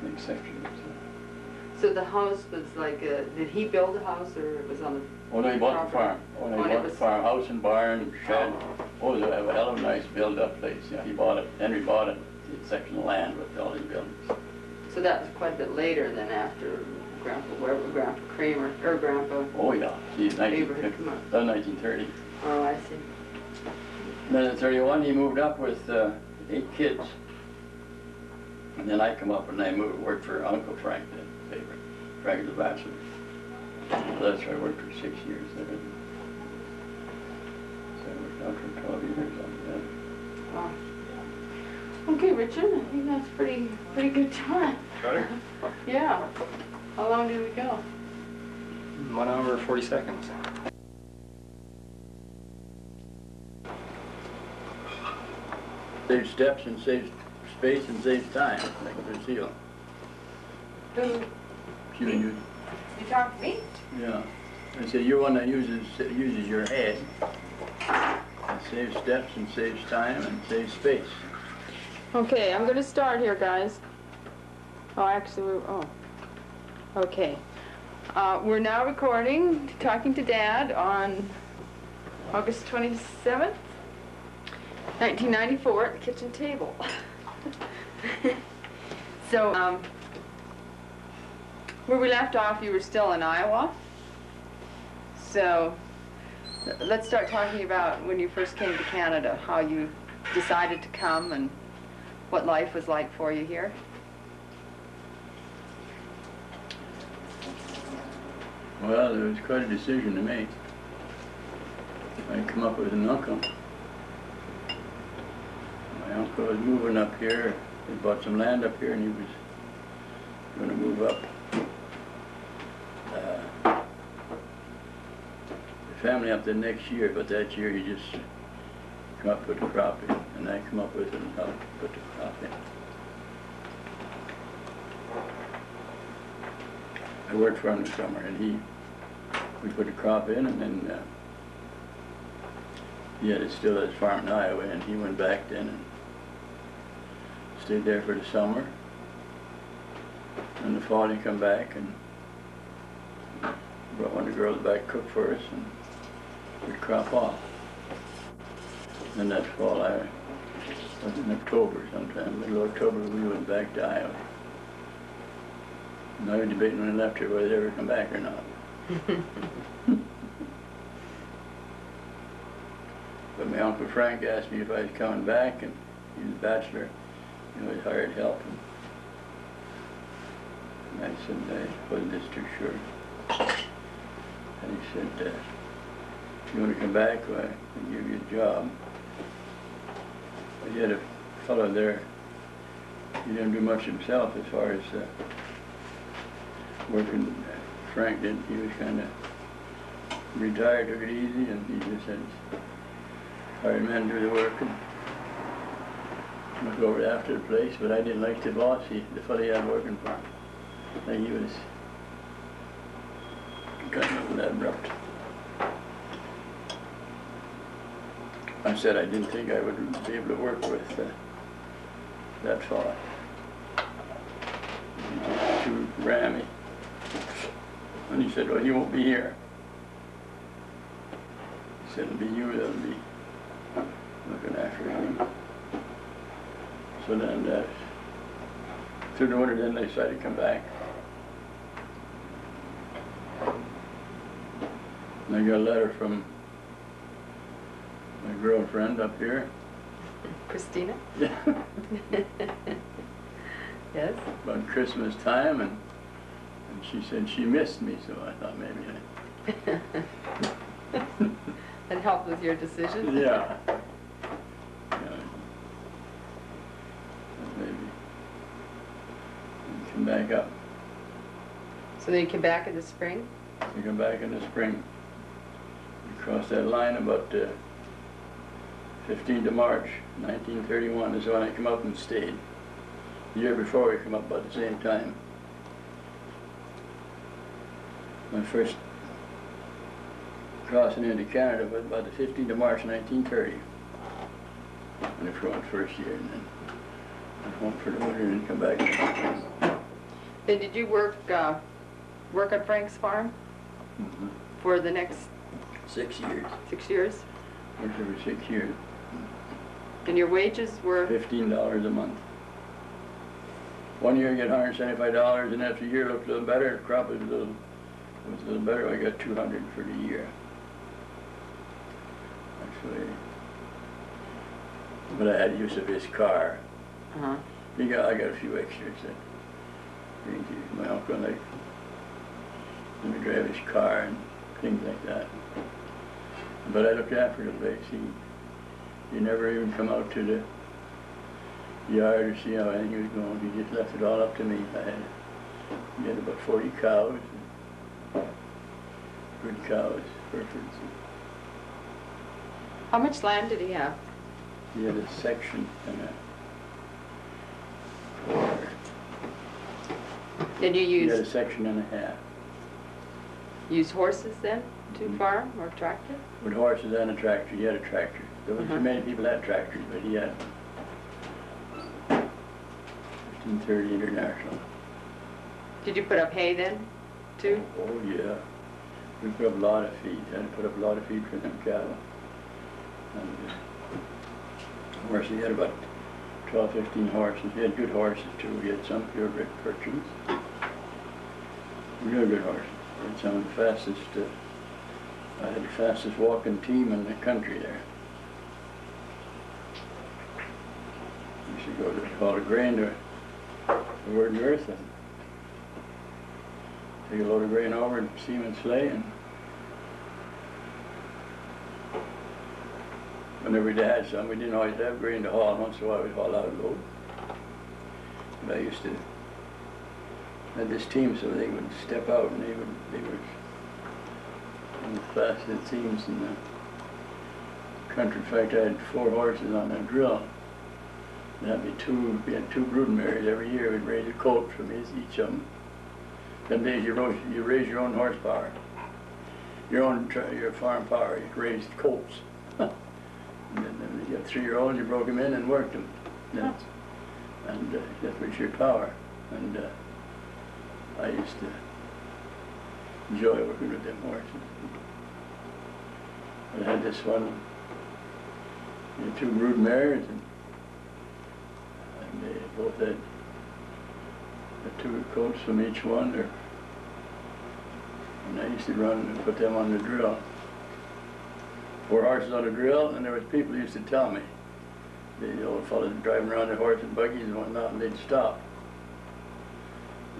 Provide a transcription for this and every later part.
next section. So the house was like, did he build a house or it was on the? Oh, no, he bought the farm. Oh, no, he bought the farm, house and barn, shed. Oh, it was a hell of a nice build-up place. Yeah, he bought it. Henry bought it, the section of land with all his buildings. So that was quite a bit later than after Grandpa Kramer, or Grandpa. Oh, yeah. He's Abraham, come on. 1930. Oh, I see. Then in 31, he moved up with 8 kids. And then I come up and I worked for Uncle Frank, the favorite, Frank the Bachelor. So that's where I worked for 6 years there. So I worked out for 12 years after that. Wow. Okay, Richard, I think that's pretty good time. Better? Yeah. How long did we go? 1 hour, 40 seconds. Saves steps and saves space and saves time, like Lucille. Who? You talk to me? Yeah. I said you're one that uses your head. It saves steps and saves time and saves space. Okay, I'm going to start here, guys. Oh, actually, okay. We're now recording, talking to Dad on August 27th, 1994 at the kitchen table. So, where we left off, you were still in Iowa. So, let's start talking about when you first came to Canada, how you decided to come and what life was like for you here. Well, it was quite a decision to make. I come up with an uncle. My uncle was moving up here. He bought some land up here and he was going to move up. The family up the next year, but that year he just come up with the crop in, and I come up with it and helped put the crop in. I worked for him this summer, and we put the crop in, and then he had it still at his farm in Iowa, and he went back then and stayed there for the summer. In the fall he come back and brought one of the girls back to cook for us, and we'd crop off. Then that fall, I was in October sometime, middle of October, we went back to Iowa. And I was debating when I left here whether they'd ever come back or not. But my Uncle Frank asked me if I was coming back, and he was a bachelor, he hired help. And I said, I wasn't just too sure. And he said, if you want to come back, well, I'll give you a job. But he had a fellow there, he didn't do much himself as far as working. Frank didn't, he was kind of retired, took it easy, and he just had hired men to do the work and look over after the place. But I didn't like the boss, the fellow he had working for him. I think he was kind of abrupt. I said I didn't think I would be able to work with that fellow. He was too rammy. And he said, well, he won't be here. He said, it'll be you that'll be looking after him. So then, through the winter, then they decided to come back. And I got a letter from my girlfriend up here. Christina? Yeah. Yes? About Christmas time, and she said she missed me, so I thought maybe That helped with your decision? Yeah. Maybe. And come back up. So then you came back in the spring? We come back in the spring. We crossed that line about 15th of March, 1931 is when I come up and stayed. The year before we come up about the same time. My first crossing into Canada was about the 15th of March, 1930. When I went first year, and then went home for the winter and come back in the spring. Then did you work at Frank's farm Mhm. for the next 6 years. 6 years? Worked there for 6 years. And your wages were? $15 a month. One year I get $175, and after a year looked a little better, the crop was a little better, I got 200 for the year. Actually, but I had use of his car. Uh-huh. I got a few extras that my uncle let me drive his car and things like that. But I looked after the place. He never even come out to the yard to see how anything was going. He just left it all up to me. He had about 40 cows, good cows, Herefords. How much land did he have? He had a section and a quarter. Did you He had a use section and a half. horses then to farm or tractor? With horses and a tractor. He had a tractor. There wasn't too many people that had tractors, but he had one. 1530 International. Did you put up hay then, too? Oh, yeah. We put up a lot of feed. Had to put up a lot of feed for them cattle. And horses, he had about 12, 15 horses. He had good horses, too. He had some purebred Perchems. Real good horses. He had some of the fastest, I had the fastest walking team in the country there. We used to go to haul a grain to Wordsworth and take a load of grain over and Seaman sleigh, and whenever we had some, we didn't always have grain to haul. Once in a while we'd haul out a load. But I used to have this team so they would step out, and they were one of the fastest teams in the country. In fact, I had 4 horses on a drill. That'd be we had 2 broodmares every year. We'd raise a colt from each of them. Them days you raise your own horsepower, your farm power. You raised colts. And then you got 3-year-olds. You broke them in and worked them. And that was your power. And I used to enjoy working with them horses. I had this one, the 2 broodmares, and they both had 2 colts from each one. And I used to run and put them on the drill. 4 horses on the drill, and there was people who used to tell me, the old fellas driving around their horse and buggies and whatnot, and they'd stop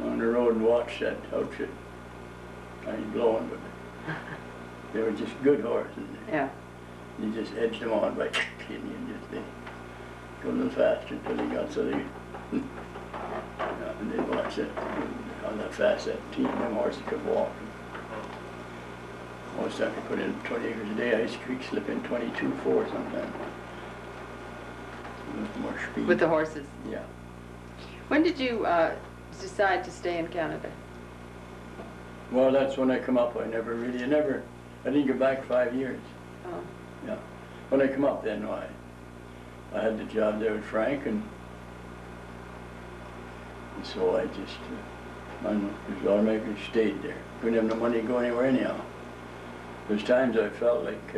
on the road and watch that outfit. I ain't blowing, but they were just good horses. Yeah. You just edged them on by and you just they go a little faster until they got so they and they'd watch that how that fast that team them horses could walk. Most time you put in 20 acres a day, Ice Creek slip in 22.4 sometimes. With more speed. With the horses. Yeah. When did you decide to stay in Canada? Well, that's when I come up. I didn't go back 5 years. Oh. Yeah. When I come up then, I had the job there with Frank, and so I just, just automatically stayed there. Couldn't have no money to go anywhere anyhow. There's times I felt like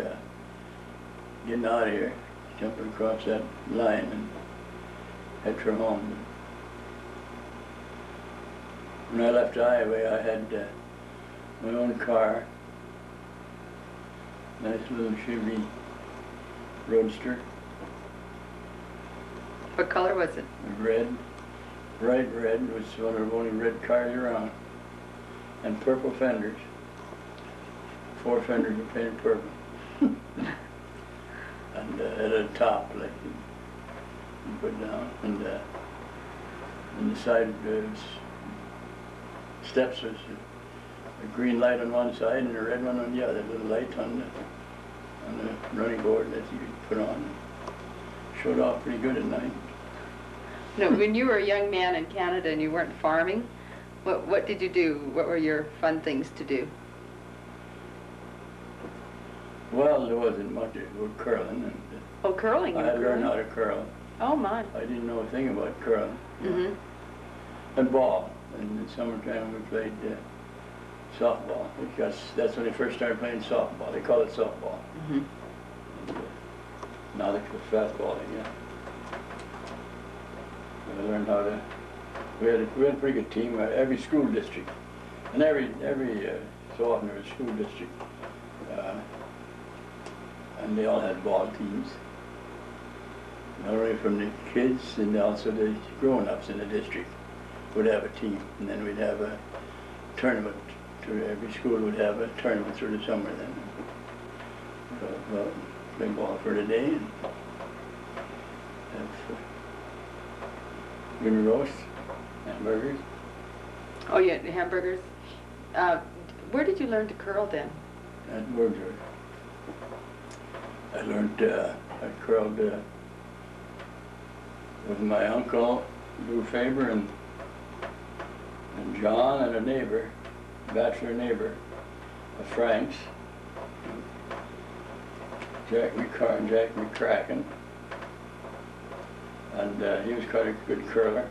getting out of here, jumping across that line and head for home. When I left Iowa, I had my own car, nice little Chevy Roadster, What color was it? red, bright red. It was one of the only red cars around, and purple fenders. 4 fenders were painted purple. And at a top, like you put down, and the side steps was a green light on one side and a red one on the other. Little light on the running board that you could put on. Showed off pretty good at night. No, when you were a young man in Canada and you weren't farming, what did you do? What were your fun things to do? Well, there wasn't much. It was curling, and Oh, curling. I you had to were learn curling? how to curl. Oh, my. I didn't know a thing about curling. Mm-hmm. And ball. in the summertime we played softball, because that's when they first started playing softball. They call it softball. Mhm. Now they call it fastball again. I learned how to. We had a pretty good team. Every school district, and every so often there was a school district, and they all had ball teams. Not only from the kids and also the grown-ups in the district would have a team, and then we'd have a tournament. Every school would have a tournament through the summer then. Well, play ball for the day and have winter roast, hamburgers. Oh, yeah, the hamburgers. Where did you learn to curl then? At Wordsworth. I learned, I curled with my uncle, Lou Faber, and John, and a neighbor, bachelor neighbor of Frank's, Jack McCracken, and he was quite a good curler.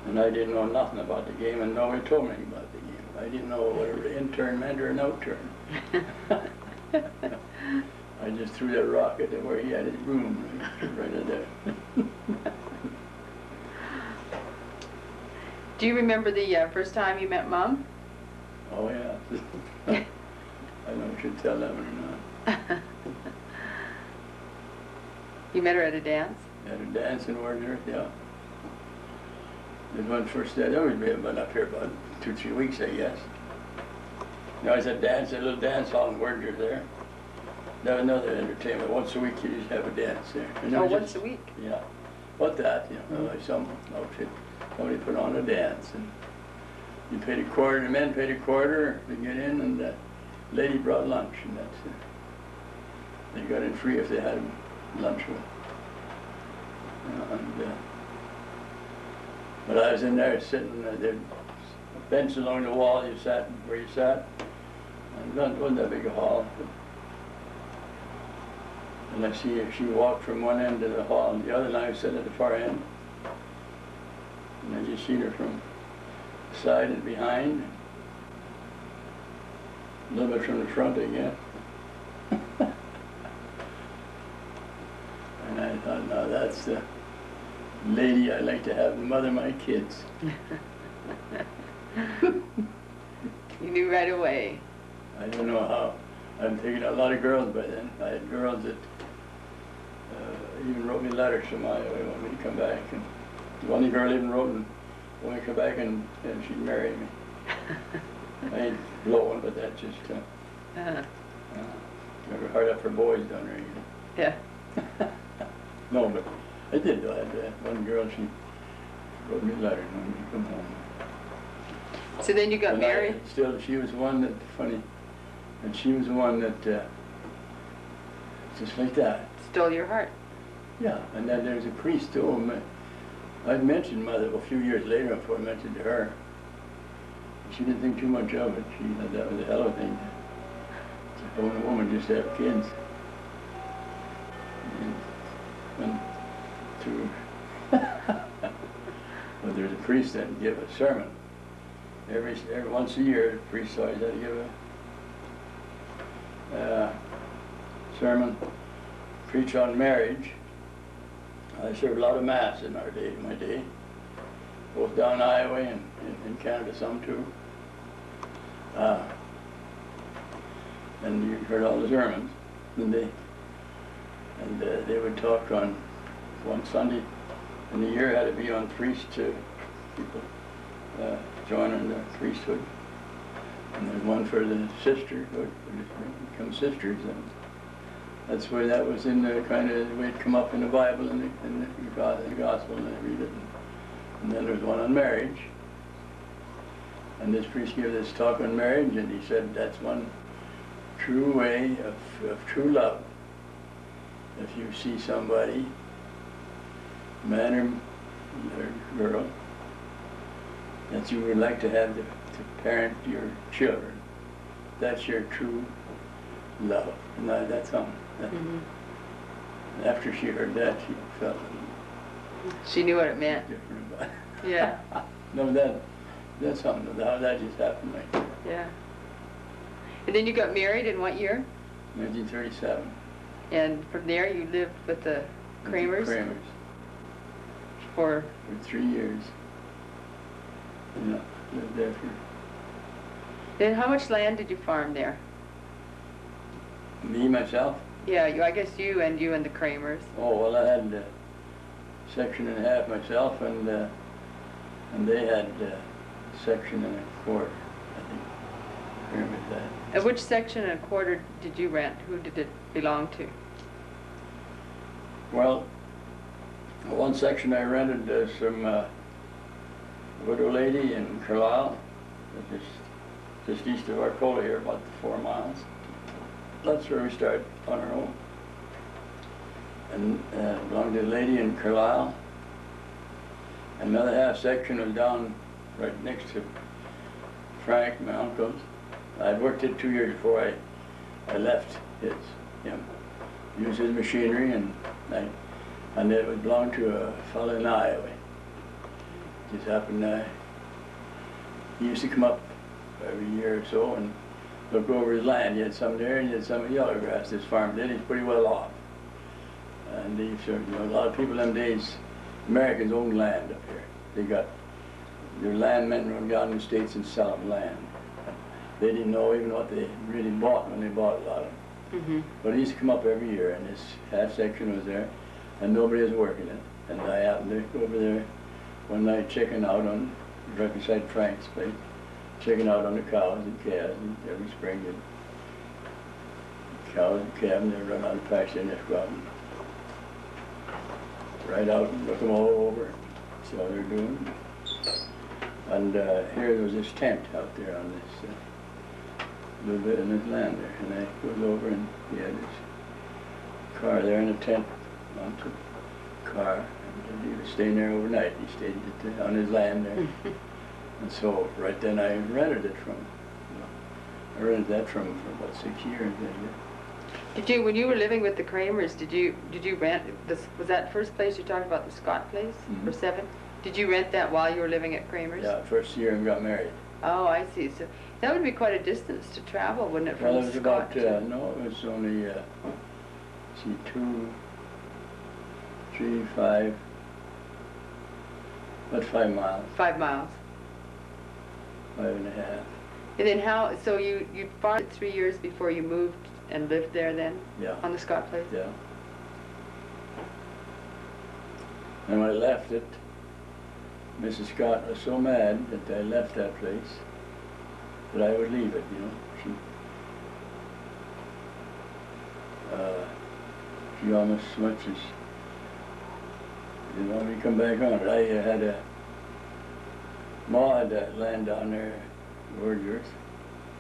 And I didn't know nothing about the game, and nobody told me about the game. I didn't know whether an in-turn meant or an out-turn. I just threw that rock at him where he had his room, right in there. Do you remember the first time you met Mom? Oh, yeah. I don't know if I should tell them or not. You met her at a dance? At a dance in Wordsworth, yeah. There's one first day, that would be about up here about 2-3 weeks, I guess. There was a little dance hall in Wordsworth there. There was another entertainment. Once a week you just have a dance there. And Oh, once a week? Yeah. What that, you know, like some outfit, somebody put on a dance, and you paid a quarter, the men paid a quarter to get in, and the lady brought lunch, and that's it. They got in free if they had lunch with. But I was in there sitting, there's a bench along the wall, you sat where you sat, and it wasn't that big a hall. And I see her, she walked from one end of the hall, and the other, and I was sitting at the far end. And I just seen her from the side and behind, a little bit from the front again. And I thought, now that's the lady I'd like to have mother my kids. You knew right away. I don't know how. I've taken a lot of girls by then. I had girls that even wrote me letters from Iowa. They wanted me to come back. And one girl even wrote and wanted me to come back and she'd marry me. I ain't blowing, but that's just never hard up for boys down there. Yeah. No, but I did though. I had one girl, she wrote me a letter and wanted me to come home. So then you got And married? Still, she was one that, funny, and she was the one that, just like that. Stole your heart. Yeah, and then there was a priest too. I'd mentioned Mother a few years later before I mentioned to her. She didn't think too much of it. She thought that was a hell of a thing to own a woman just to have kids. And to, but there's a priest that give a sermon. Every once a year, the priest always had to give a sermon, preach on marriage. I served a lot of mass in my day, both down Iowa and in Canada some too. And you heard all the sermons, and they would talk on one Sunday in the year had to be on priest people joining the priesthood, and there's one for the sister who would become sisters, and that's where that was in the kind of the way it come up in the Bible and the gospel, and they read it. And then there's one on marriage, and this priest gave this talk on marriage, and he said that's one true way of true love. If you see somebody, man or girl, that you would like to have to parent your children, that's your true love. And that's something. After she heard that, she felt She knew what it meant. different about it. Yeah, No, that's something, that just happened like yeah. And then you got married in what year? 1937. And from there you lived with the Kramers Kramers, for, for 3 years. Yeah, lived there for, then how much land did you farm there? me, myself, Yeah, I guess you and the Kramers. oh, well, I had a section and a half myself, and they had a section and a quarter, I think. I remember that. And which section and a quarter did you rent? Who did it belong to? Well, one section I rented some widow lady in Carlisle, just east of Arcola here, about 4 miles. That's where we started on our own. And belonged to a lady in Carlisle. Another half section was down right next to Frank, my uncle's. I'd worked it 2 years before I left him. Used his machinery, and it would belong to a fellow in Iowa. Just happened, he used to come up every year or so and look over his land. He had some there and he had some yellow grass. This farm did. He's pretty well off. And a lot of people them days, Americans owned land up here. They got their landmen run down in the States and sell them land. They didn't know even what they really bought when they bought a lot of them. Mm-hmm. But he used to come up every year, and this half section was there, and nobody was working it. And I happened to go over there one night checking out on, right beside Frank's place, checking out on the cows and calves, and every spring the cows and calves, and they run out of pasture and just go out and ride out and look them all over, see how they're doing. And here was this tent out there on this little bit in this land there, and I goes over and he had his car there in a tent onto the car, and he was staying there overnight. He stayed on his land there, and so right then I rented it from him. I rented that from him for about 6 years. Did you, when you were living with the Kramers, did you rent this? Was that first place you talked about, the Scott place, Mhm. for 7? Did you rent that while you were living at Kramers? Yeah, first year we got married. Oh, I see. So that would be quite a distance to travel, wouldn't it, from Well, it was Scott about, no, it was only, 2, 3, 5, about 5 miles, 5 miles. 5.5. And then how, so you farmed it 3 years before you moved and lived there then? Yeah. On the Scott place? Yeah. And when I left it, Mrs. Scott was so mad that I left that place that I would leave it, you know. She almost as much as didn't want me to come back on it. I had Ma had that land down there, Wordsworth,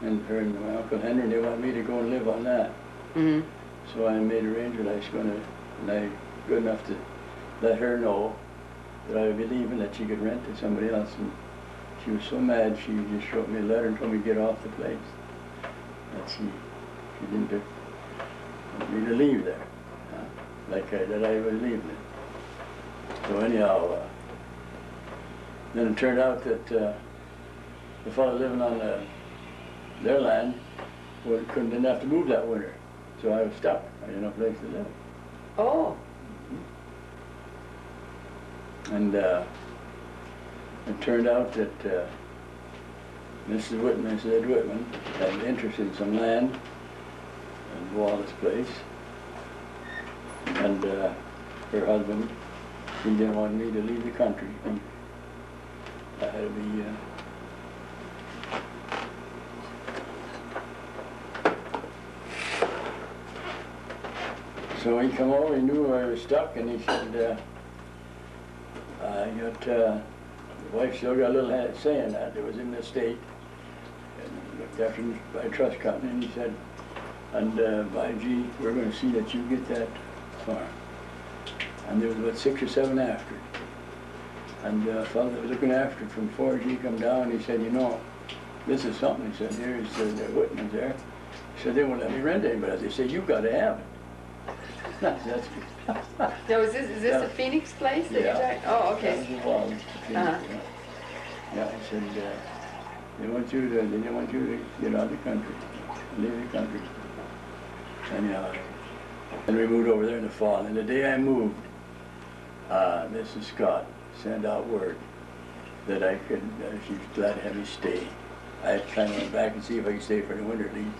and her and my Uncle Henry, they wanted me to go and live on that. Mm-hmm. So I made arrangement I was going to, and I good enough to let her know that I would be leaving, that she could rent to somebody else. And she was so mad, she just wrote me a letter and told me to get off the place. That she didn't want me to leave there, that I was leaving it. So anyhow, then it turned out that the fellow living on their land didn't have to move that winter. So I was stuck. I didn't have a place to live. Oh. And it turned out that Mrs. Ed Whitman had an interest in some land in Wallace Place. And her husband, he didn't want me to leave the country. I had to be so he come over, he knew I was stuck, and he said, I got, the wife still got a little say in that. It was in the estate, and looked after him by a trust company, and he said, and by gee, we're going to see that you get that farm. And there was about 6 or 7 after it. And the fellow that was looking after it from 4G come down, and he said, you know, this is something. He said, here's the Whitmans there. He said, they won't let me rent anybody else. They said, you've got to have it. That's, No, is this Yeah. the Phoenix place that you're Yeah. talking? Oh, that okay. was the one. Uh-huh. Yeah, I said, they didn't want you to get out of the country, leave the country. Anyhow, and we moved over there in the fall. And the day I moved, Mrs. Scott sent out word that I could, she was glad to have me stay. I kind of went back and see if I could stay for the winter at least.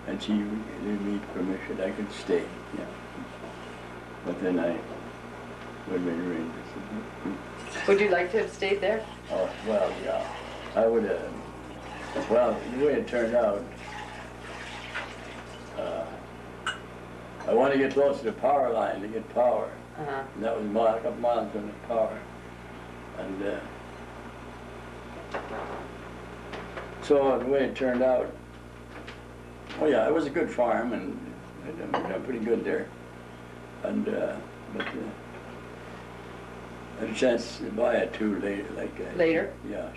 And she gave me permission, I could stay, yeah. But then I would be arranged. Would you like to have stayed there? Oh, well, yeah, I would have, well, the way it turned out, I wanted to get close to the power line to get power. Uh-huh. And that was a couple miles from the power. And so the way it turned out, oh yeah, it was a good farm and I done pretty good there. And, but I had a chance to buy it too later, Later? Yeah,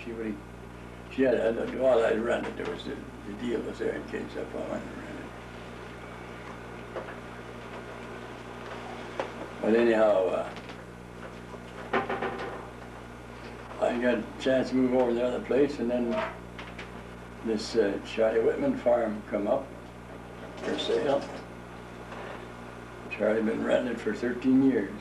she had, well, I rented, there was, the deal was there in case I wanted to rent it. But anyhow, I got a chance to move over to the other place, and then this Charlie Whitman farm come up for sale. Charlie had been renting it for 13 years.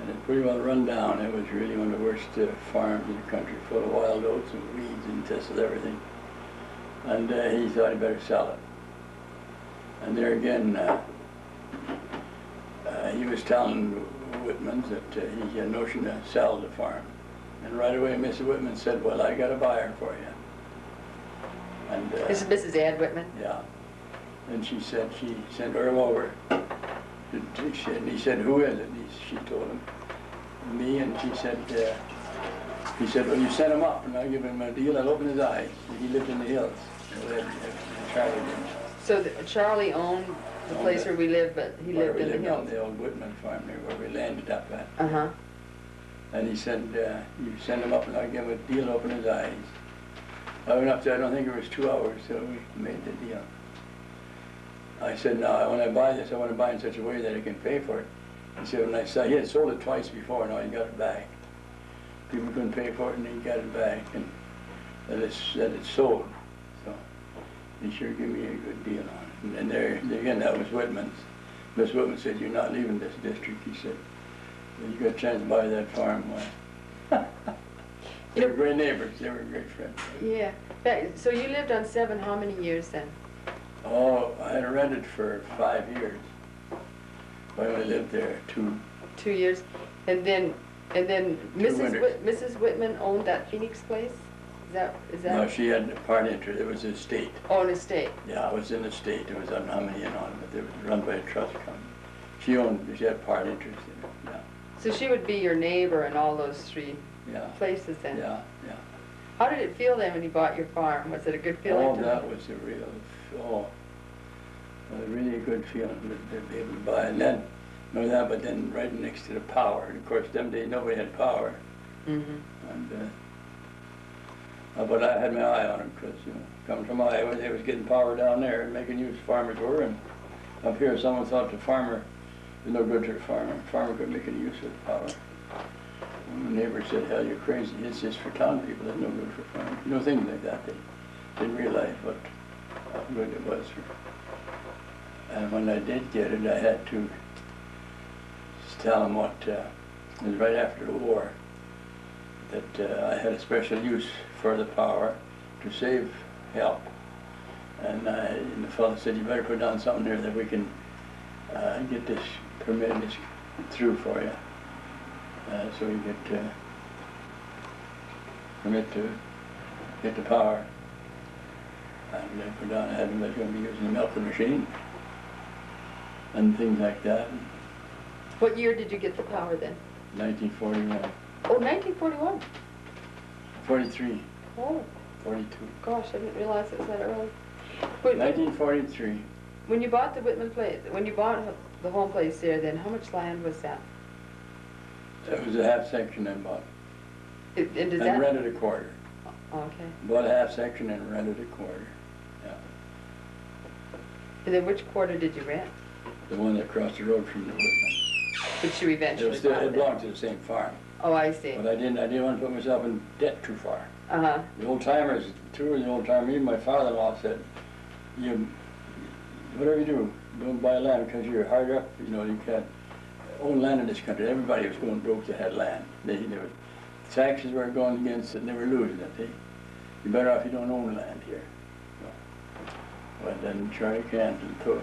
And it pretty well run down. It was really one of the worst farms in the country, full of wild oats and weeds and infested everything. And he thought he better sell it. And there again, he was telling Whitmans that he had a notion to sell the farm. And right away, Mrs. Whitman said, well, I got a buyer for you. And This is Mrs. Ed Whitman? yeah. And she said, she sent Earl over. And he said, who is it? She told him, me, and she said, he said, well, you send him up, and I'll give him a deal, I'll open his eyes. He lived in the hills. Charlie did. So Charlie owned the place where we live, but he lived in the On hills? the old Whitman farm there where we landed up at. Uh-huh. And he said, you send him up and I'll give him a deal, open his eyes. I went up there, I don't think it was 2 hours till we made the deal. I said, no, when I buy this, I want to buy in such a way that I can pay for it. He said, when I saw, he had sold it twice before, now he got it back. People couldn't pay for it and he got it back, and that it's sold. So he sure gave me a good deal on it. And there again, that was Whitman's. Miss Whitman said, you're not leaving this district, he said. You got a chance to buy that farm, why? They were great neighbors, they were great friends. Yeah. So you lived on 7 how many years then? Oh, I had rented for 5 years. I only lived there 2. 2 years. And then Mrs. winters. Mrs. Whitman owned that Phoenix place? Is that? No, she had part interest, it was an estate. Oh, an estate. Yeah, it was an estate, it was, I don't know how many in on it, but it was run by a trust company. She had part interest in it, yeah. So she would be your neighbor in all those 3 Yeah, places then? yeah, yeah. How did it feel then when you bought your farm? Was it a good feeling? Oh, that was a real, really a good feeling to be able to buy. And then, no that, but then right next to the power. And of course, them days nobody had power. Mm-hmm. And but I had my eye on them because, coming from Iowa, they was getting power down there and making use, farmers were. And up here, someone thought the farmer was no good to the farmer. The farmer couldn't make any use of the power. And the neighbor said, hell, you're crazy. It's just for town people. It's no good for farmers. Things like that. They didn't realize how good it was. And when I did get it, I had to tell them what, it was right after the war, that I had a special use for the power to save help. And the fellow said, you better put down something there that we can get this permit this through for you. So you get permit to get the power. And I put down, I had them that going to be using the melting machine and things like that. What year did you get the power then? 1941, Oh, 1941. 43, Oh, 42. gosh, I didn't realize it was that early. Wait, 1943. when you bought the Whitman place, when you bought the home place there, then how much land was that? That was a half section I bought. And does And that? rented a quarter. Okay. Bought a half section and rented a quarter. Yeah. And then which quarter did you rent? the one that crossed the road from the Whitman. Which you It eventually was still, bought it then. belonged to the same farm, Oh, I see. but I didn't want to put myself in debt too far. Uh-huh. The old timers, two of the old timers, even my father-in-law said, you, whatever you do, don't buy land because you're hard up, you know, you can't own land in this country. Everybody was going broke that had land. They were, taxes were going against it and they were losing it. You're better off you don't own land here. So, well, then Charlie Canton took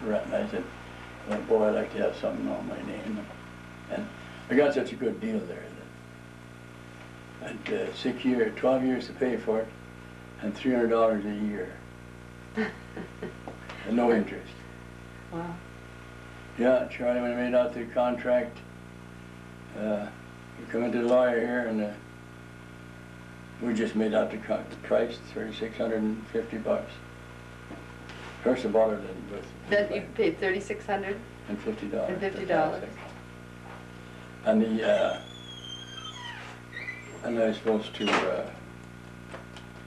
and I said, well, boy, I'd like to have something on my name. And I got such a good deal there that I had 12 years to pay for it, and $300 a year. And no interest. Wow. Yeah, Charlie, when I made out the contract, we come into the lawyer here and we just made out the price, $3,650. First I bought it with Then you paid $3,600? and $50. And $50. And and I was supposed to,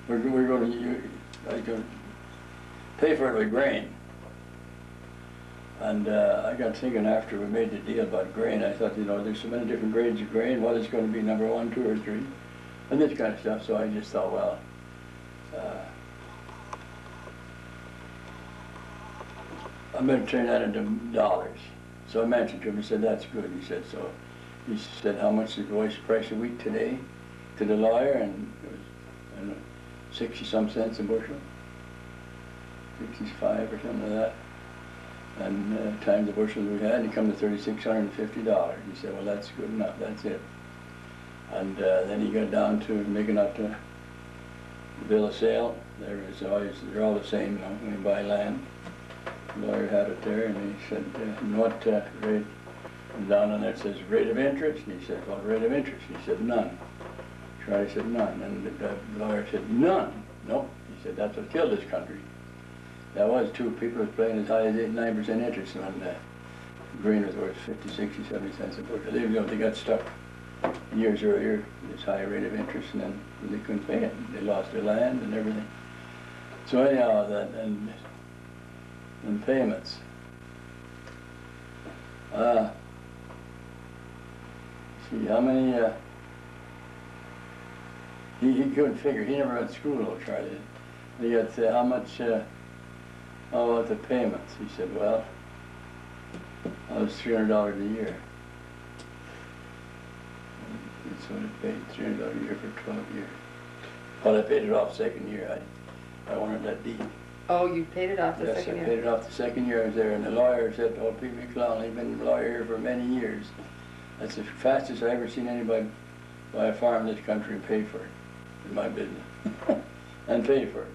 we're going to pay for it with grain. And I got thinking after we made the deal about grain, I thought, you know, there's so many different grades of grain, what is going to be number 1, 2, or 3, and this kind of stuff. So I just thought, well, I'm going to turn that into dollars. So I mentioned to him, he said, that's good. He said, so he said, how much is the price a week today to the lawyer? And it was, I don't know, 60-some cents a bushel, 65 or something like that. And times the bushels we had, he come to $3,650. He said, well, that's good enough, that's it. And then he got down to making out the bill of sale. They're all the same, you know, when you buy land. The lawyer had it there, and he said, you know what rate? And down on there it says rate of interest, and he said, well, rate of interest. He said, none. Charlie said, none. And the lawyer said, none. Nope. He said, that's what killed this country. That was true. People was paying as high as 8, 9% interest when grain was worth 50, 60, 70 cents a bushel. They got stuck years earlier with this high rate of interest, and then they couldn't pay it. They lost their land and everything. So anyhow, that and payments. See how many. He couldn't figure. He never went to school, old Charlie. He got how much. How about the payments? He said, well, that was $300 a year. That's what I paid, $300 a year for 12 years. Well, I paid it off second year. I wanted that deed. Oh, you paid it off the second year? Yes, I paid it off the second year I was there, and the lawyer said, oh, Pete McClellan, he's been a lawyer here for many years. That's the fastest I ever seen anybody buy a farm in this country and pay for it, in my business, and pay for it.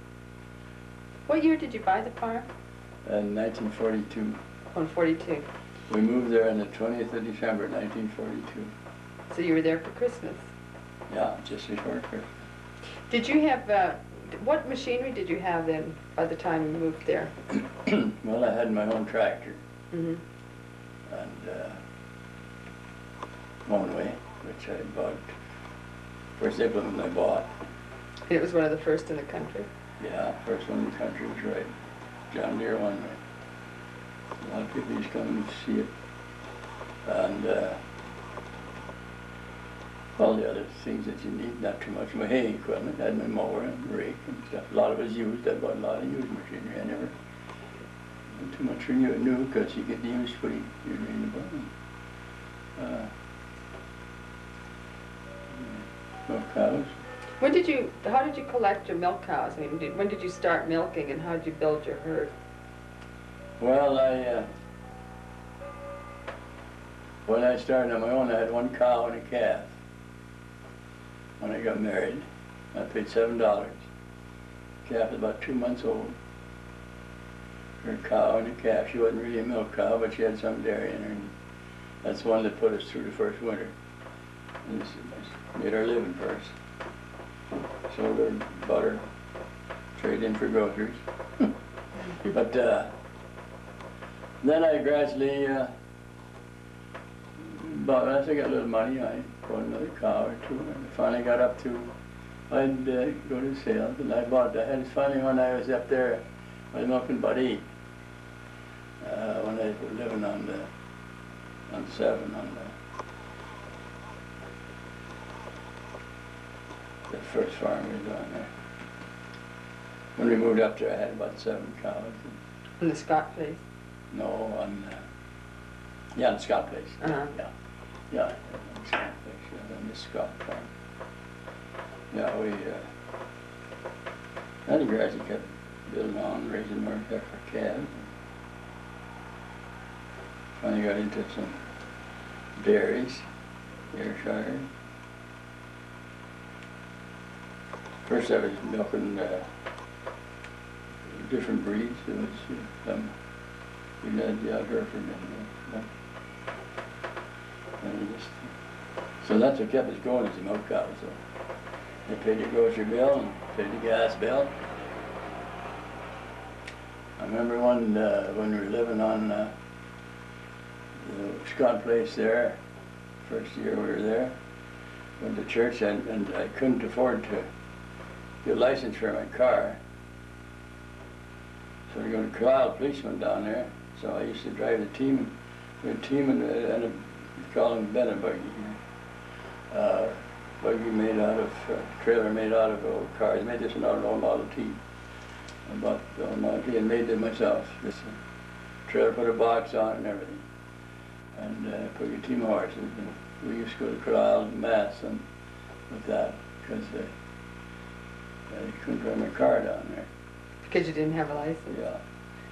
What year did you buy the farm? In 1942. On 42. We moved there on the 20th of December, 1942. So you were there for Christmas. Yeah, just before Christmas. Did you have, what machinery did you have then by the time you moved there? Well, I had my own tractor. Mm-hmm. And one way, which I bought, first implement I bought. It was one of the first in the country. Yeah, first one in the country was right. John Deere one way. A lot of people used to come and see it. And all the other things that you need, not too much. My hay equipment, I had my mower and rake and stuff. A lot of it was used. I bought a lot of used machinery. I never went too much for new because you get the used pretty reasonable. Milk cows. How did you collect your milk cows? I mean, when did you start milking and how did you build your herd? Well, when I started on my own, I had one cow and a calf. When I got married, I paid $7. Calf was about 2 months old. Her cow and a calf. She wasn't really a milk cow, but she had some dairy in her. And that's the one that put us through the first winter. And this made our living first. Sold her butter, traded in for groceries. But then I gradually bought, as I got a little money, I bought another cow or two, and I finally got up to, I'd go to sales, and I had finally when I was up there, I was milking about 8. guys were living on 7 on the first farm we was on there. When we moved up there, I had about 7 cows. In the Scott place? No, on the Scott place. Uh-huh. Yeah, on the Scott place, yeah, on the Scott farm. Yeah, we, then the gradually kept building on, raising more heifer calves. Finally got into some dairies, Ayrshire. First I was milking different breeds. There was some, we had the Hereford in there. And we just, so that's what kept us going as a milk cow. So they paid the grocery bill and paid the gas bill. I remember when we were living on the Scott place there, first year we were there, went to church and I couldn't afford to get a license for my car. So we got a Carlisle policeman down there, so I used to drive the team. We had a team and we call them Bennett buggy. Buggy made out of, trailer made out of old cars. I made this an old Model T. I bought the old Model T and made it myself. This trailer, put a box on it and everything. And put your team of horses. And we used to go to Carlisle and Mass and with that because I couldn't drive my car down there. Because you didn't have a license? Yeah.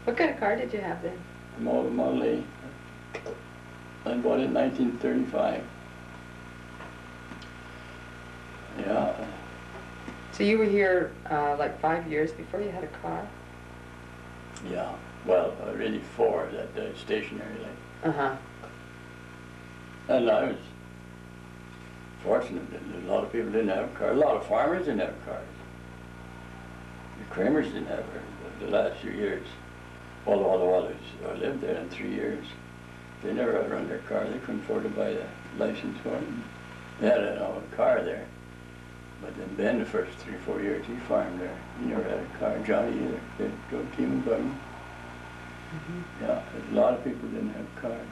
What kind of car did you have then? Model A. I bought it in 1935. Yeah. So you were here like 5 years before you had a car? Yeah. Well, really 4, that stationary like. Uh-huh. And I was fortunate that a lot of people didn't have cars. A lot of farmers didn't have cars. The Kramers didn't have it the last few years. Well, all the while I lived there in 3 years. They never had run their car. They couldn't afford to buy the license for it. They had a car there. But then Ben, the first 3 or 4 years, he farmed there. He never had a car. Johnny either. They drove team and buggy. Mm-hmm. Yeah, a lot of people didn't have cars.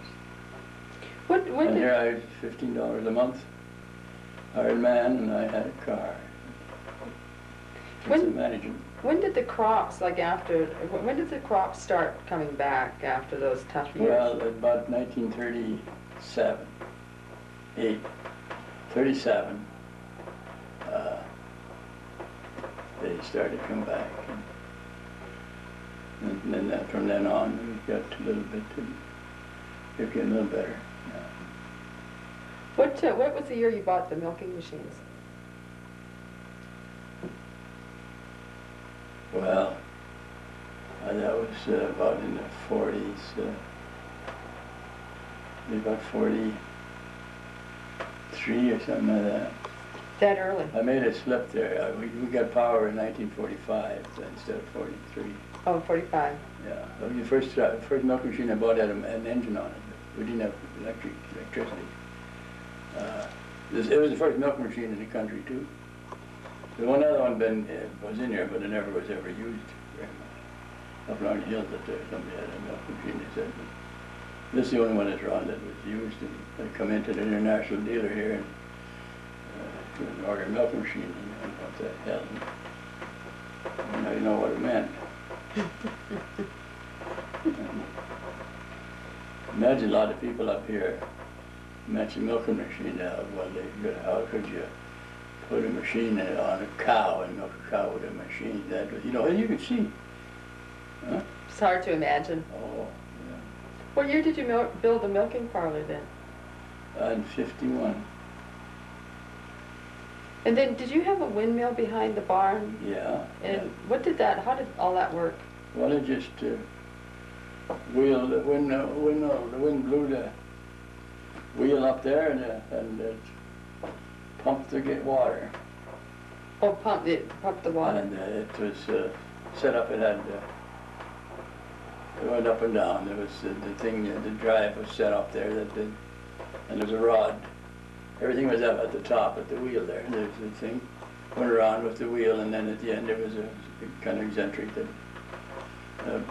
When And did, here I was $15 a month, hired man, and I had a car. When- Managing. when did the crops, like after, when did the crops start coming back after those tough years? Well, about 1937, 37, they started to come back. And then from then on, we got a little bit, it getting a little better. Yeah. What was the year you bought the milking machines? Well, that was about in the 40s, about 43 or something like that. That early? I made a slip there. We got power in 1945 instead of 43. Oh, 45. Yeah, that was the first milk machine I bought had an engine on it. We didn't have electricity. It was the first milk machine in the country too. The one other one was in there, but it never was ever used very much. Up around the hills up there, somebody had a milk machine, they said. But this is the only one that's around that was used. And I come into the international dealer here and order a milk machine, and what the hell? And now you know what it meant. Imagine a lot of people up here mention milking machine now. Well, how could you put a machine on a cow and milk a cow with a machine? That was, you could see. Huh? It's hard to imagine. Oh, What year did you build the milking parlor then? yeah. In 51. And then, did you have a windmill behind the barn? Yeah. And how did all that work? Well, it just the wind blew the wheel up there and it pumped to get water. Oh, pump the water. And it was set up, it went up and down. There was the drive was set up there and there was a rod. Everything was up at the top at the wheel there. There's the thing, went around with the wheel, and then at the end there was a big kind of eccentric that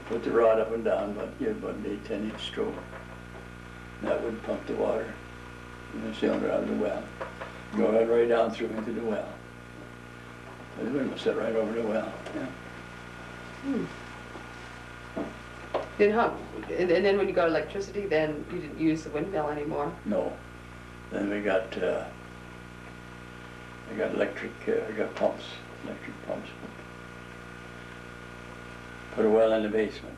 Put the rod up and down, but give about an 8-10 inch stroke. That would pump the water in the cylinder out of the well. Go right down through into the well. The wind will sit right over the well, yeah. Then how, and then when you got electricity, then you didn't use the windmill anymore? No. Then we got electric, we got pumps, electric pumps. Put a well in the basement.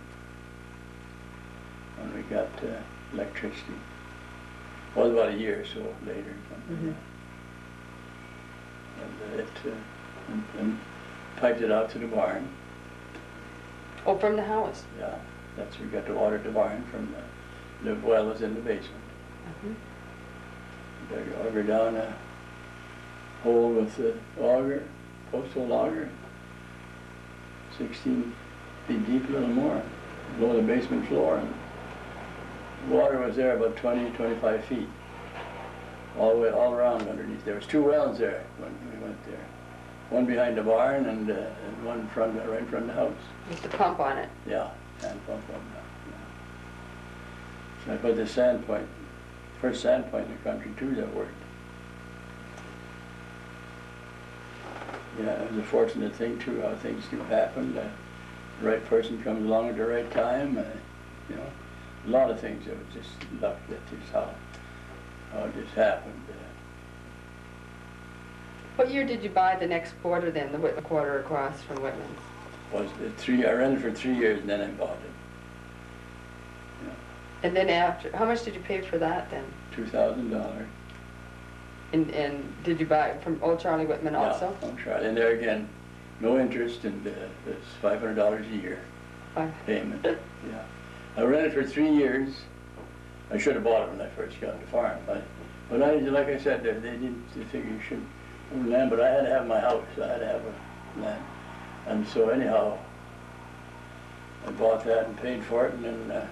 And we got electricity. Well, about a year or so later. Mhm. And and piped it out to the barn. Oh, from the house? Yeah, that's we got the water at the barn from the well was in the basement. Mhm. They auger down a hole with the auger, post-hole auger, 16 feet deep, a little more, below the basement floor. And the water was there about 20-25 feet, all the way, all around underneath. There was 2 wells there when we went there. One behind the barn and one front, right in front of the house. With the pump on it? Yeah, hand pump on that. Yeah. So I put the sand point, first sand point in the country too that worked. Yeah, it was a fortunate thing too, how things do happen. The right person comes along at the right time. You know, a lot of things. It was just luck that is how it just happened. What year did you buy the next quarter then, the quarter across from Whitman's? Was it 3? I rented for 3 years and then I bought it. Yeah, And then after, how much did you pay for that then? $2,000. And did you buy it from old Charlie Whitman also? Yeah, I'll try it. And there again, no interest, and it's $500 a year Fine. payment. Yeah, I rented for 3 years. I should have bought it when I first got the farm, but I, like I said, they figured you should own land, but I had to have my house. I had to have a land, and so anyhow, I bought that and paid for it, and then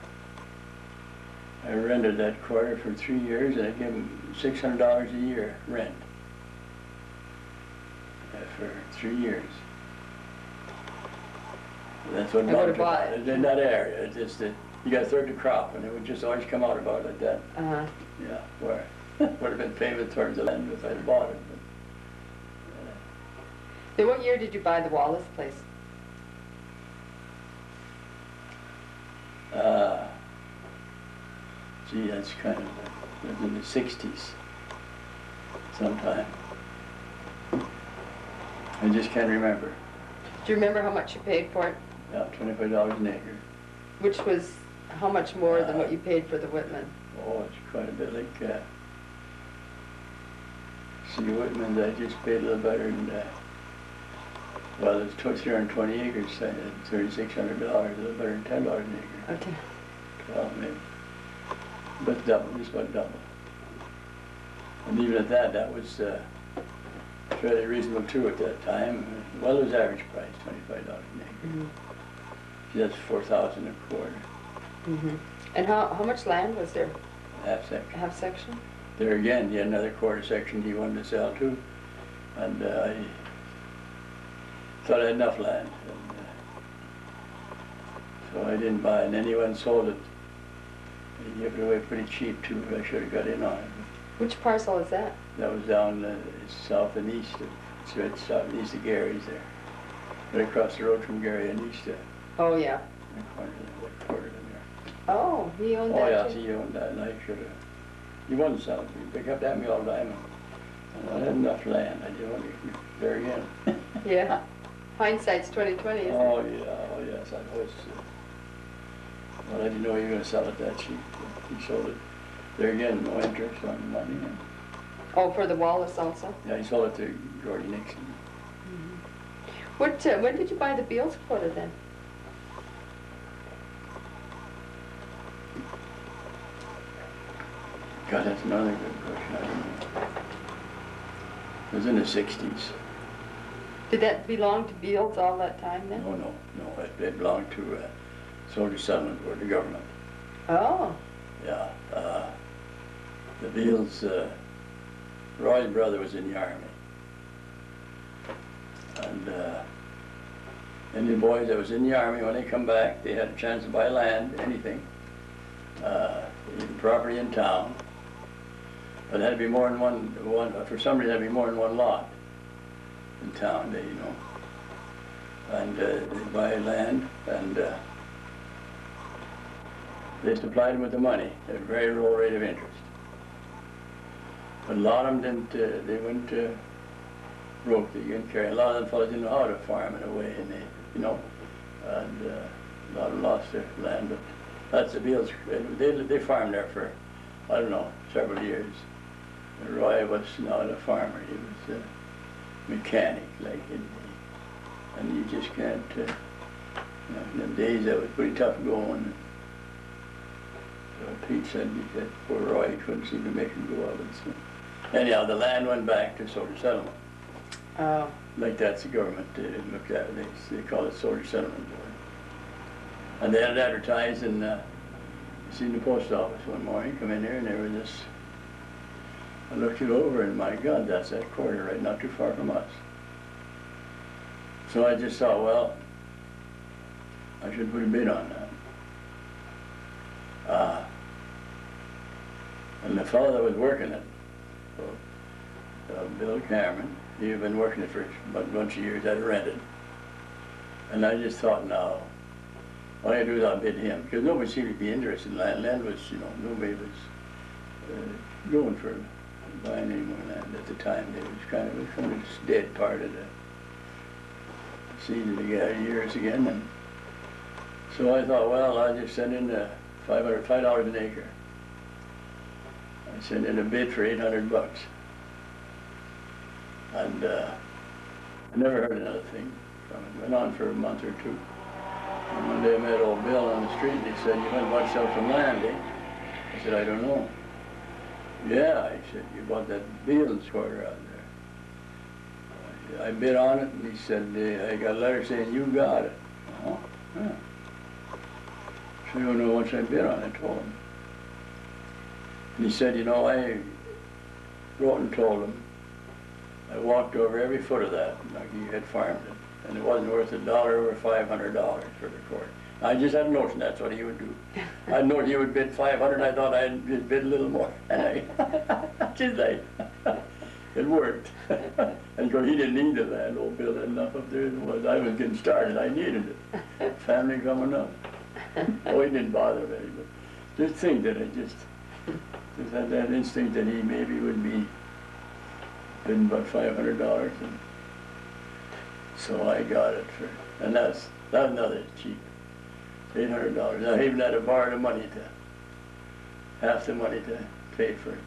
I rented that quarter for 3 years, and I gave them $600 a year rent for 3 years. That's what I would've bought bought it. it. In that area, it's just that you got to third the crop, and it would just always come out about like that. Uh-huh. Yeah, where would have been payment towards the land if I'd bought it. Then what year did you buy the Wallace place? Gee, that's kind of it was in the '60s sometime. I just can't remember. Do you remember how much you paid for it? Yeah, $25 an acre. Which was how much more than what you paid for the Whitman? Oh, it's quite a bit like, see, Whitman's, I just paid a little better than, well, it's 320 acres, so $3,600, a little better than $10 an acre. Okay. 12 maybe. But double, just about double. And even at that, that was fairly reasonable too at that time. Well, it was average price, $25 an acre. Mm-hmm. That's $4,000 a quarter, Mm-hmm. And how much land was there? half section. Half section? There again, you had another quarter section he wanted to sell too, and I thought I had enough land, and, so I didn't buy it. And then he went and sold it. He gave it away pretty cheap too. I should have got in on it. Which parcel is that? That was down south and east of, it's right south and east of Gary's there, right across the road from Gary and east of Oh, yeah. that quarter in there. Oh, he owned Oh yeah, that too? he owned that, and I should have. He wanted to sell it. He kept at me all the time. And I had enough land. I didn't want to there again. Yeah. Hindsight's 20/20, isn't Oh it? yeah, oh yes, I was. Well, I didn't know you were going to sell it that cheap. He sold it. There again, no interest on the money. And, Oh, for the Wallace also? yeah, he sold it to Gordy Nixon. What, when did you buy the Beals quarter then? God, that's another good question. I don't know. It was in the '60s. Did that belong to Beals all that time then? No. It belonged to Soldier Settlement Board, the government. Oh, Yeah. The Beals, Roy's brother was in the Army. And And the boys that was in the army, when they come back, they had a chance to buy land, anything, property in town. But it had to be more than one, for some reason, it had to be more than one lot in town, they, you know. And they buy land, and they supplied them with the money at a very low rate of interest. But a lot of them didn't, they went broke, they didn't carry. A lot of them fellows didn't know how to farm in a way, and they, you know, and a lot of them lost their land, but that's the Beals. They farmed there for, I don't know, several years. Roy was not a farmer, he was a mechanic, like, and you just can't, you know, in them days that was pretty tough going. So Pete said, poor Roy couldn't seem to make him go up, and so. Anyhow, the land went back to soldier settlement. Oh. Like that's the government, they looked at it, they call it soldier settlement board. And they had it advertised, and seen the post office one morning, come in there, and there was this. I looked it over, and my God, that's that quarter right not too far from us. So I just thought, well, I should put a bid on that. And the fellow that was working it, Bill Cameron, he had been working it for a bunch of years, had rented. And I just thought, now, all I do is I'll bid him, because nobody seemed to be interested in land. Land was, you know, nobody was going for buying any more land at the time. It was kind of this dead part of the season of the years again. And so I thought, well, I'll just send in $5 an acre. I sent in a bid for $800. And I never heard another thing from it. Went on for a month or two. And one day I met old Bill on the street, and he said, "You went and bought yourself some land, eh?" I said, "I don't know." "Yeah," he said, "you bought that Beals quarter out there." I bid on it, and he said, "I got a letter saying you got it." "Oh, yeah." So I don't know what I bid on, I told him. And he said, "You know, I wrote and told him, I walked over every foot of that, like he had farmed it, and it wasn't worth $1 or $500 for the quarter." I just had a notion that's what he would do. I know he would bid 500, I thought I'd just bid a little more. And just like, it worked. And of course, he didn't need the land. Old Bill had enough up there as it was. I was getting started, I needed it. Family coming up. Oh, he didn't bother me, but just think that I just had that instinct that he maybe would be bidding about $500. And so I got it for, and that's another cheap. $800. I even had to borrow the money half the money to pay for it.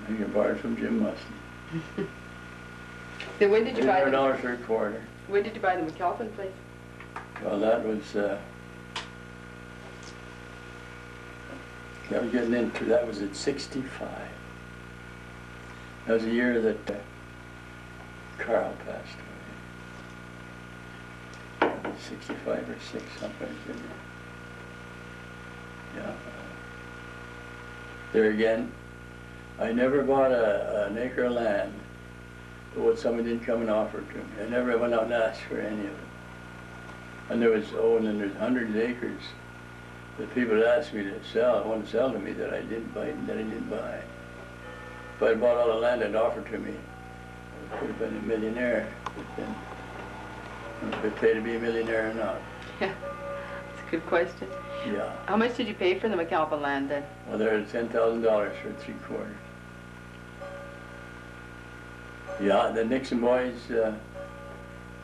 I think I borrowed from Jim Musty. Then when did you buy $800 for a quarter. When did you buy the McAlpin place? Well, that was getting into, that was at 65. That was the year that Carl passed away. 65 or 6, someplace in there. Yeah. There again, I never bought an acre of land for what somebody didn't come and offer to me. I never went out and asked for any of it. And there was, and then there's hundreds of acres that people had asked me to sell, wanted to sell to me that I didn't buy, If I had bought all the land they'd offered to me, I could have been a millionaire. If I paid to be a millionaire or not. Yeah, that's a good question. Yeah. How much did you pay for the McAlpin land then? Well, there was $10,000 for 3/4. Yeah, the Nixon boys,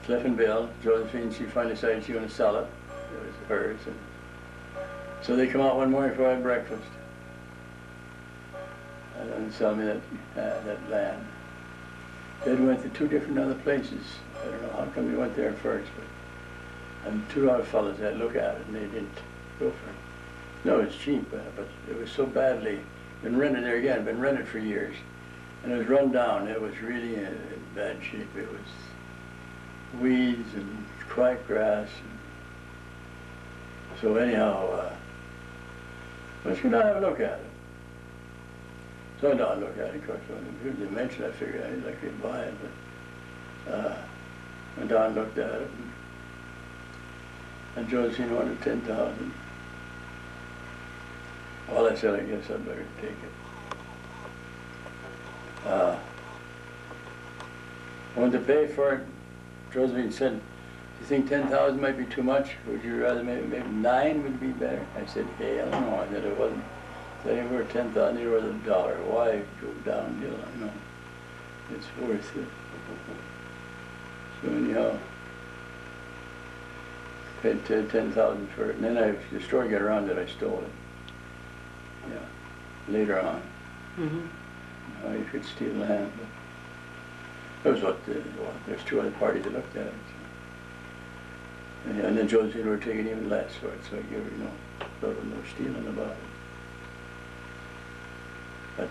Cliff and Bill, Josephine, she finally decided she was going to sell it. It was hers. And so they come out one morning before I had breakfast and sell me that land. They went to 2 different other places. I don't know how come they went there first, and 2 other fellas had to look at it and they didn't go for it. No, it's cheap, but it was so badly, been rented there again, been rented for years. And it was run down, it was really in bad shape. It was weeds and quiet grass. So anyhow, let's go down and have a look at it. So I went down and looked at it, of course, when they mentioned, I figured I'd like to buy it, but And Don looked at it, and Josephine wanted 10,000. Well, I said, I guess I'd better take it. I wanted to pay for it. Josephine said, "Do you think 10,000 might be too much? Would you rather maybe 9 would be better?" I said, hell no. I said it wasn't. They were 10,000, they were the dollar. Why go down, you know? It's worth it. So anyhow, paid 10,000 for it, and then the story got around that I stole it. Yeah, later on. How you could steal land. But that was what there's 2 other parties that looked at it. So. And then Josephine were taking even less for it, so I gave her there was no stealing about it. But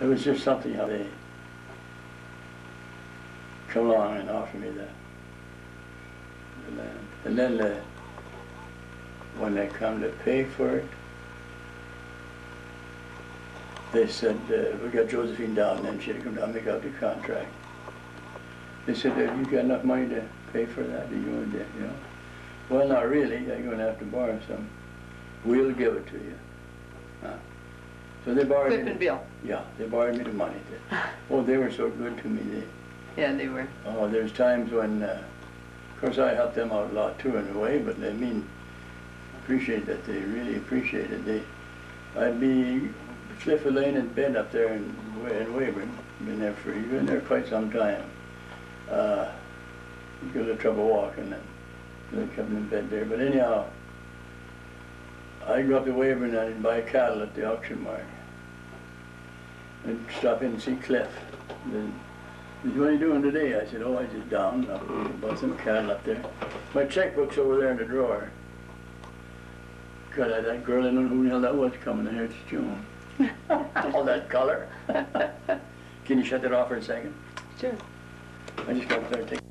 it was just something how they come along and offer me the land. And then when they come to pay for it, they said, we got Josephine down, and then she had to come down and make out the contract. They said, have you got enough money to pay for that? Are you going to, you know? Well, not really. I'm going to have to borrow some. We'll give it to you. So they borrowed Flip me. and Bill. Yeah, they borrowed me the money. Oh, they were so good to me. Yeah, they were. Oh, there's times when, of course, I helped them out a lot too in a way, but I mean, appreciate that. They really appreciate it. I'd be Clifford Lane in bed up there in Weyburn. Been there quite some time. Because of trouble walking, and they kept me in bed there. But anyhow, I'd go up to Weyburn and I'd buy cattle at the auction market. And stop in and see Cliff. Then, he said, what are you doing today? I said, oh, I just down. I bought some cattle up there. My checkbook's over there in the drawer. God, that girl, I don't know who the hell that was coming in here. It's June. All that color. Can you shut that off for a second? Sure. I just got to start taking.